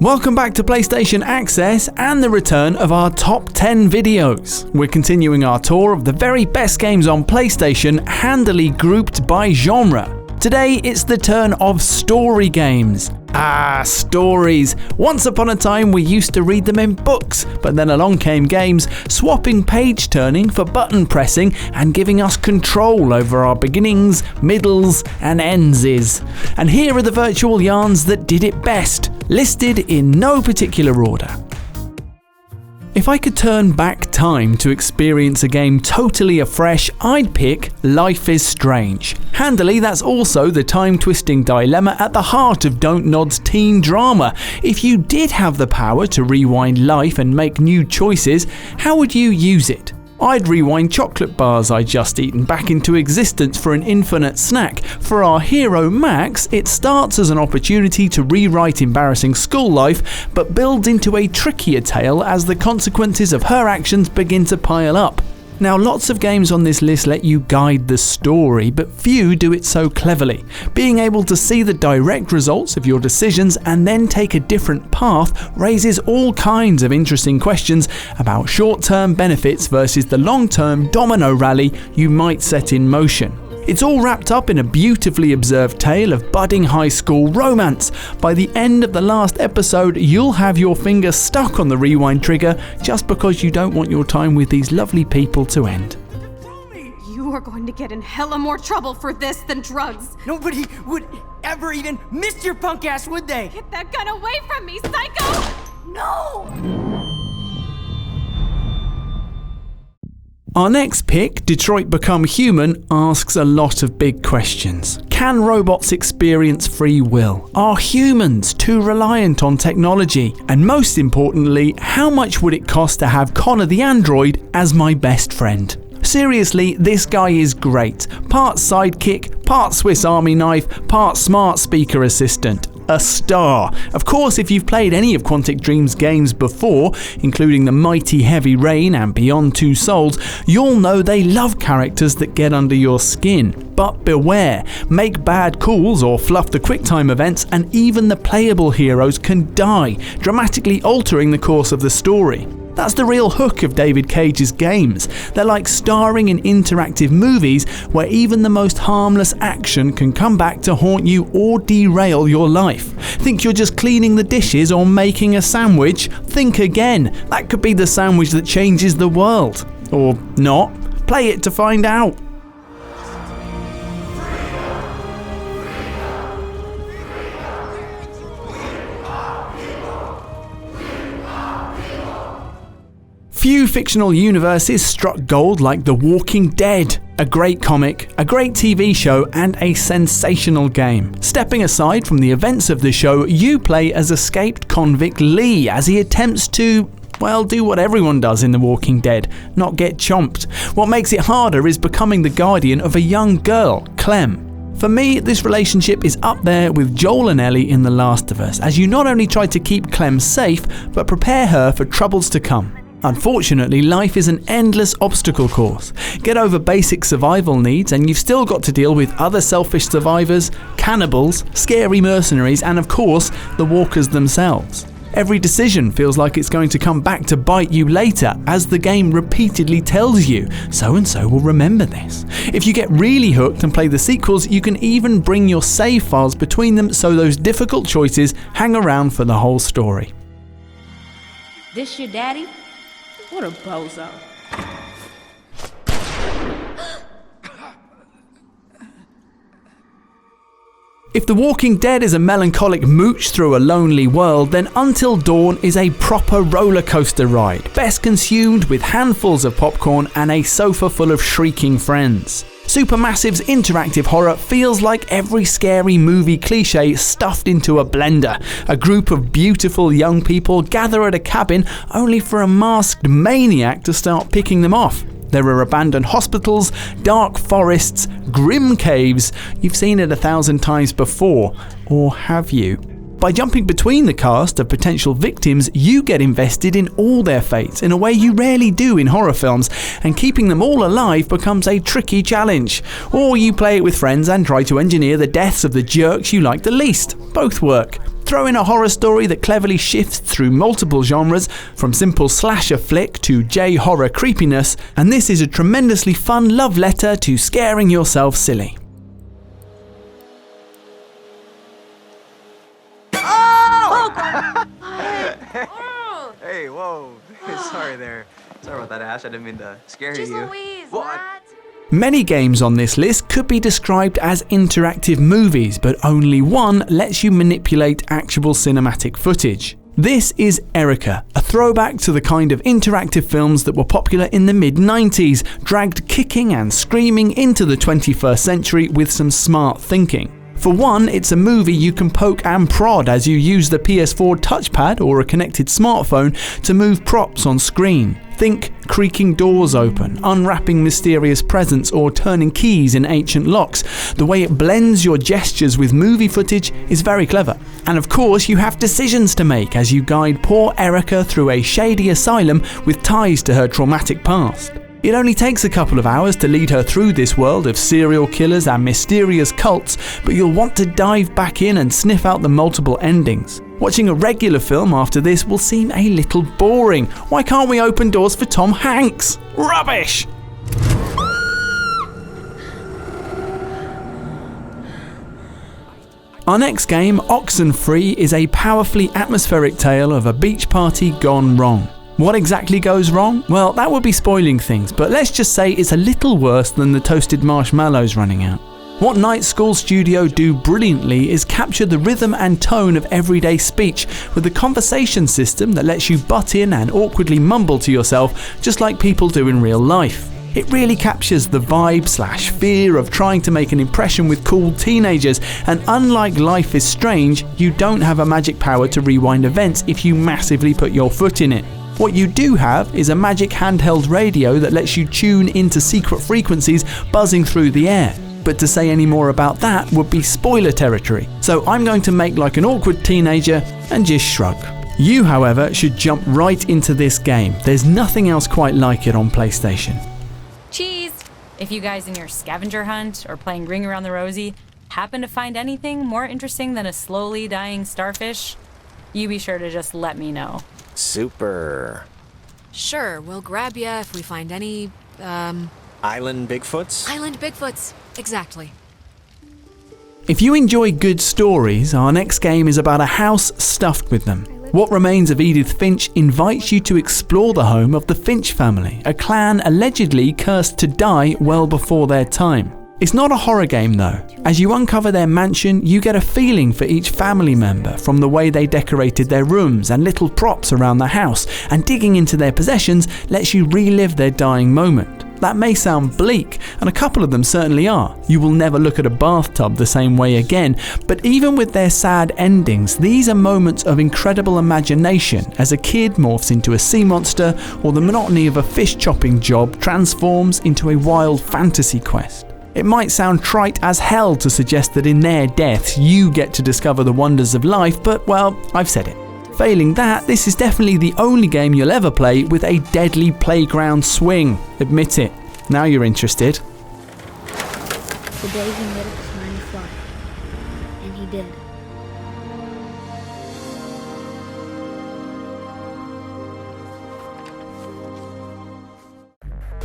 Welcome back to PlayStation Access and the return of our top 10 videos. We're continuing our tour of the very best games on PlayStation, handily grouped by genre. Today it's the turn of story games. Stories. Once upon a time we used to read them in books, but then along came games, swapping page turning for button pressing and giving us control over our beginnings, middles and endses. And here are the virtual yarns that did it best, listed in no particular order. If I could turn back time to experience a game totally afresh, I'd pick Life is Strange. Handily, that's also the time-twisting dilemma at the heart of Don't Nod's teen drama. If you did have the power to rewind life and make new choices, how would you use it? I'd rewind chocolate bars I'd just eaten back into existence for an infinite snack. For our hero Max, it starts as an opportunity to rewrite embarrassing school life, but builds into a trickier tale as the consequences of her actions begin to pile up. Now, lots of games on this list let you guide the story, but few do it so cleverly. Being able to see the direct results of your decisions and then take a different path raises all kinds of interesting questions about short-term benefits versus the long-term domino rally you might set in motion. It's all wrapped up in a beautifully observed tale of budding high school romance. By the end of the last episode, you'll have your finger stuck on the rewind trigger just because you don't want your time with these lovely people to end. You are going to get in hella more trouble for this than drugs. Nobody would ever even miss your punk ass, would they? Get that gun away from me, psycho! No! Our next pick, Detroit Become Human, asks a lot of big questions. Can robots experience free will? Are humans too reliant on technology? And most importantly, how much would it cost to have Connor the android as my best friend? Seriously, this guy is great. Part sidekick, part Swiss Army knife, part smart speaker assistant. A star. Of course, if you've played any of Quantic Dream's games before, including the mighty Heavy Rain and Beyond Two Souls, you'll know they love characters that get under your skin. But beware, make bad calls or fluff the QuickTime events and even the playable heroes can die, dramatically altering the course of the story. That's the real hook of David Cage's games. They're like starring in interactive movies where even the most harmless action can come back to haunt you or derail your life. Think you're just cleaning the dishes or making a sandwich? Think again. That could be the sandwich that changes the world. Or not. Play it to find out. Few fictional universes struck gold like The Walking Dead. A great comic, a great TV show, and a sensational game. Stepping aside from the events of the show, you play as escaped convict Lee as he attempts to, do what everyone does in The Walking Dead, not get chomped. What makes it harder is becoming the guardian of a young girl, Clem. For me, this relationship is up there with Joel and Ellie in The Last of Us, as you not only try to keep Clem safe, but prepare her for troubles to come. Unfortunately, life is an endless obstacle course. Get over basic survival needs and you've still got to deal with other selfish survivors, cannibals, scary mercenaries, and of course, the walkers themselves. Every decision feels like it's going to come back to bite you later, as the game repeatedly tells you, so and so will remember this. If you get really hooked and play the sequels, you can even bring your save files between them so those difficult choices hang around for the whole story. This your daddy? What a bozo. If The Walking Dead is a melancholic mooch through a lonely world, then Until Dawn is a proper roller coaster ride, best consumed with handfuls of popcorn and a sofa full of shrieking friends. Supermassive's interactive horror feels like every scary movie cliche stuffed into a blender. A group of beautiful young people gather at a cabin only for a masked maniac to start picking them off. There are abandoned hospitals, dark forests, grim caves. You've seen it 1,000 times before, or have you? By jumping between the cast of potential victims, you get invested in all their fates in a way you rarely do in horror films, and keeping them all alive becomes a tricky challenge. Or you play it with friends and try to engineer the deaths of the jerks you like the least. Both work. Throw in a horror story that cleverly shifts through multiple genres, from simple slasher flick to J-horror creepiness, and this is a tremendously fun love letter to scaring yourself silly. Hey, whoa. Sorry there. Sorry about that, Ash. I didn't mean to scare you. Louise, What? Many games on this list could be described as interactive movies, but only one lets you manipulate actual cinematic footage. This is Erika, a throwback to the kind of interactive films that were popular in the mid-90s, dragged kicking and screaming into the 21st century with some smart thinking. For one, it's a movie you can poke and prod as you use the PS4 touchpad or a connected smartphone to move props on screen. Think creaking doors open, unwrapping mysterious presents, or turning keys in ancient locks. The way it blends your gestures with movie footage is very clever. And of course, you have decisions to make as you guide poor Erika through a shady asylum with ties to her traumatic past. It only takes a couple of hours to lead her through this world of serial killers and mysterious cults, but you'll want to dive back in and sniff out the multiple endings. Watching a regular film after this will seem a little boring. Why can't we open doors for Tom Hanks? Rubbish! Our next game, Oxenfree, is a powerfully atmospheric tale of a beach party gone wrong. What exactly goes wrong? Well, that would be spoiling things, but let's just say it's a little worse than the toasted marshmallows running out. What Night School Studio do brilliantly is capture the rhythm and tone of everyday speech with a conversation system that lets you butt in and awkwardly mumble to yourself just like people do in real life. It really captures the vibe/fear of trying to make an impression with cool teenagers, and unlike Life is Strange, you don't have a magic power to rewind events if you massively put your foot in it. What you do have is a magic handheld radio that lets you tune into secret frequencies buzzing through the air. But to say any more about that would be spoiler territory, so I'm going to make like an awkward teenager and just shrug. You, however, should jump right into this game. There's nothing else quite like it on PlayStation. Cheese! If you guys in your scavenger hunt or playing Ring Around the Rosie happen to find anything more interesting than a slowly dying starfish, you be sure to just let me know. Super. Sure, we'll grab ya if we find any, Island Bigfoots? Island Bigfoots. Exactly. If you enjoy good stories, our next game is about a house stuffed with them. What Remains of Edith Finch invites you to explore the home of the Finch family, a clan allegedly cursed to die well before their time. It's not a horror game though. As you uncover their mansion, you get a feeling for each family member from the way they decorated their rooms and little props around the house, and digging into their possessions lets you relive their dying moment. That may sound bleak, and a couple of them certainly are. You will never look at a bathtub the same way again, but even with their sad endings, these are moments of incredible imagination as a kid morphs into a sea monster, or the monotony of a fish chopping job transforms into a wild fantasy quest. It might sound trite as hell to suggest that in their deaths you get to discover the wonders of life, but well, I've said it. Failing that, this is definitely the only game you'll ever play with a deadly playground swing. Admit it. Now you're interested. The day he made up his mind to fly. And he did.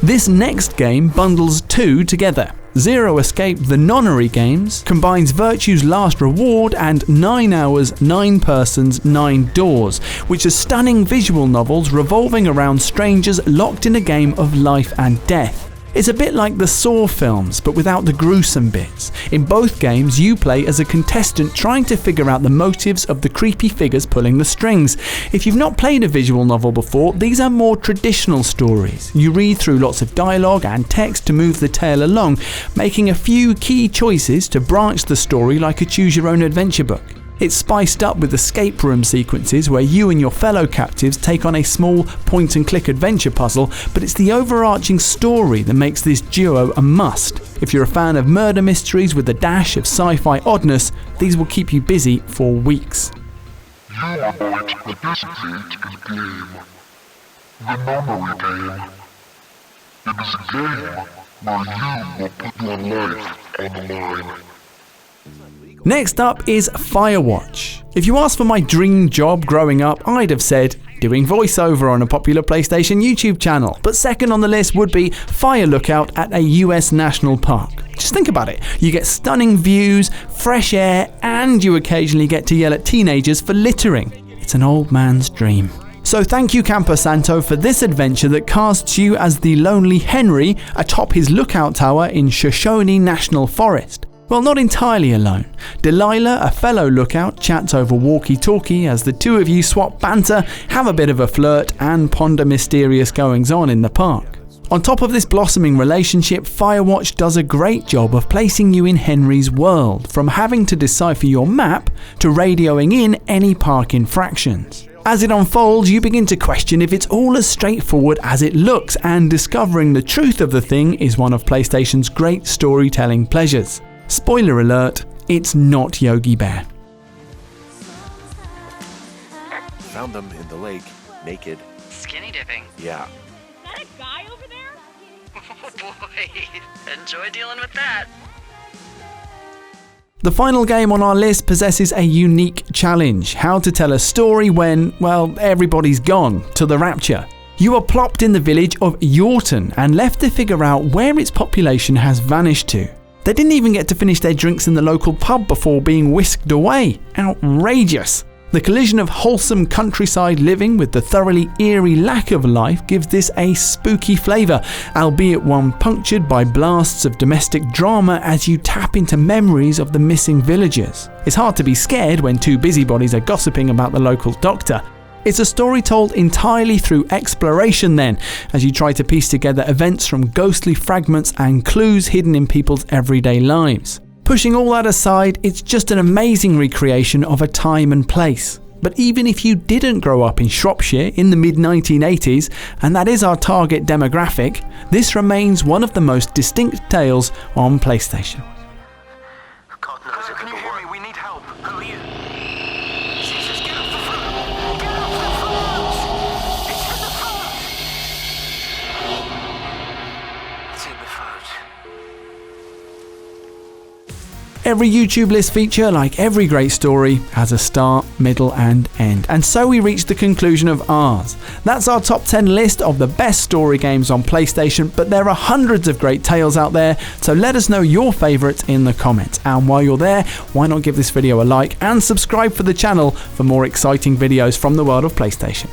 This next game bundles two together. Zero Escape the Nonary Games combines Virtue's Last Reward and 9 Hours, 9 Persons, 9 Doors, which are stunning visual novels revolving around strangers locked in a game of life and death. It's a bit like the Saw films, but without the gruesome bits. In both games, you play as a contestant trying to figure out the motives of the creepy figures pulling the strings. If you've not played a visual novel before, these are more traditional stories. You read through lots of dialogue and text to move the tale along, making a few key choices to branch the story like a choose-your-own-adventure book. It's spiced up with escape room sequences where you and your fellow captives take on a small point-and-click adventure puzzle, but it's the overarching story that makes this duo a must. If you're a fan of murder mysteries with a dash of sci-fi oddness, these will keep you busy for weeks. You are going to participate in a game. The Nonary Game. It is a game where you will put your life on the line. Next up is Firewatch. If you asked for my dream job growing up, I'd have said doing voiceover on a popular PlayStation YouTube channel. But second on the list would be fire lookout at a US national park. Just think about it. You get stunning views, fresh air, and you occasionally get to yell at teenagers for littering. It's an old man's dream. So thank you Campo Santo for this adventure that casts you as the lonely Henry atop his lookout tower in Shoshone National Forest. Well, not entirely alone. Delilah, a fellow lookout, chats over walkie-talkie as the two of you swap banter, have a bit of a flirt, and ponder mysterious goings-on in the park. On top of this blossoming relationship, Firewatch does a great job of placing you in Henry's world, from having to decipher your map to radioing in any park infractions. As it unfolds, you begin to question if it's all as straightforward as it looks, and discovering the truth of the thing is one of PlayStation's great storytelling pleasures. Spoiler alert, it's not Yogi Bear. Found them in the lake, naked. Skinny dipping. Yeah. Is that a guy over there? Oh boy, enjoy dealing with that. The final game on our list possesses a unique challenge: how to tell a story when, well, everybody's gone to the rapture. You are plopped in the village of Yorton and left to figure out where its population has vanished to. They didn't even get to finish their drinks in the local pub before being whisked away. Outrageous! The collision of wholesome countryside living with the thoroughly eerie lack of life gives this a spooky flavour, albeit one punctured by blasts of domestic drama as you tap into memories of the missing villagers. It's hard to be scared when two busybodies are gossiping about the local doctor. It's a story told entirely through exploration then, as you try to piece together events from ghostly fragments and clues hidden in people's everyday lives. Pushing all that aside, it's just an amazing recreation of a time and place. But even if you didn't grow up in Shropshire in the mid-1980s, and that is our target demographic, this remains one of the most distinct tales on PlayStation. God knows if Can you hear me? We need help. Aaliyah. Jesus, get off the phone! Get off the phone! It's in the phone! It's in the phone. Every YouTube list feature, like every great story, has a start, middle and end. And so we reach the conclusion of ours. That's our top 10 list of the best story games on PlayStation, but there are hundreds of great tales out there, so let us know your favourites in the comments. And while you're there, why not give this video a like and subscribe for the channel for more exciting videos from the world of PlayStation.